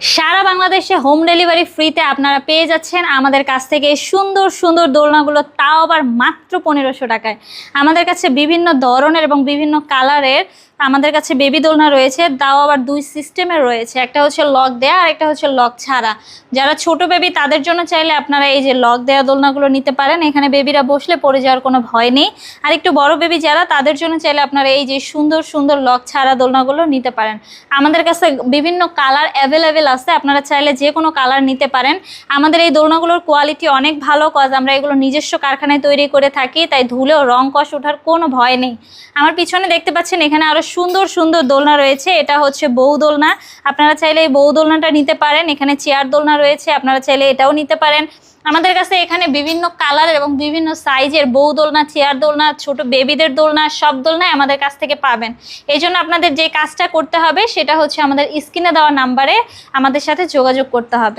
সারা বাংলাদেশে home delivery ফ্রিতে আপনারা পেয়ে যাচ্ছেন আমাদের কাছ থেকে সুন্দর সুন্দর দোলনাগুলো, তাও আবার মাত্র 1500 টাকায়। আমাদের কাছে বিভিন্ন ধরনের এবং বিভিন্ন কালারের আমাদের কাছে বেবি দোলনা রয়েছে, তাও আবার দুই সিস্টেমের রয়েছে। একটা হচ্ছে লক দেয়া আর একটা হচ্ছে লক ছাড়া। যারা ছোট বেবি তাদের জন্য চাইলে আপনারা এই যে লক দেয়া দোলনাগুলো নিতে পারেন, এখানে বেবিরা বসলে পড়ে যাওয়ার কোনো ভয় নেই। আর একটু বড় বেবি যারা, তাদের জন্য চাইলে আপনারা এই যে সুন্দর সুন্দর লক ছাড়া দোলনাগুলো নিতে পারেন। আমাদের কাছে বিভিন্ন কালার অ্যাভেলেবেল আছে, আপনারা চাইলে যে কোনো কালার নিতে পারেন। আমাদের এই দোলনাগুলোর কোয়ালিটি অনেক ভালো, কজ আমরা এগুলো নিজস্ব কারখানায় তৈরি করে থাকি, তাই ধুলেও রং কষ ওঠার কোনো ভয় নেই। আমার পিছনে দেখতে পাচ্ছেন এখানে আরো সুন্দর সুন্দর দোলনা রয়েছে। এটা হচ্ছে বউ দোলনা, আপনারা চাইলে এই বউ দোলনাটা নিতে পারেন। এখানে চেয়ার দোলনা রয়েছে, আপনারা চাইলে এটাও নিতে পারেন। আমাদের কাছে এখানে বিভিন্ন কালার এবং বিভিন্ন সাইজের বউ দোলনা, চেয়ার দোলনা, ছোট বেবিদের দোলনা, সব দোলনাই আমাদের কাছ থেকে পাবেন। এই জন্য আপনাদের যে কাজটা করতে হবে সেটা হচ্ছে আমাদের স্ক্রিনে দেওয়া নাম্বারে আমাদের সাথে যোগাযোগ করতে হবে।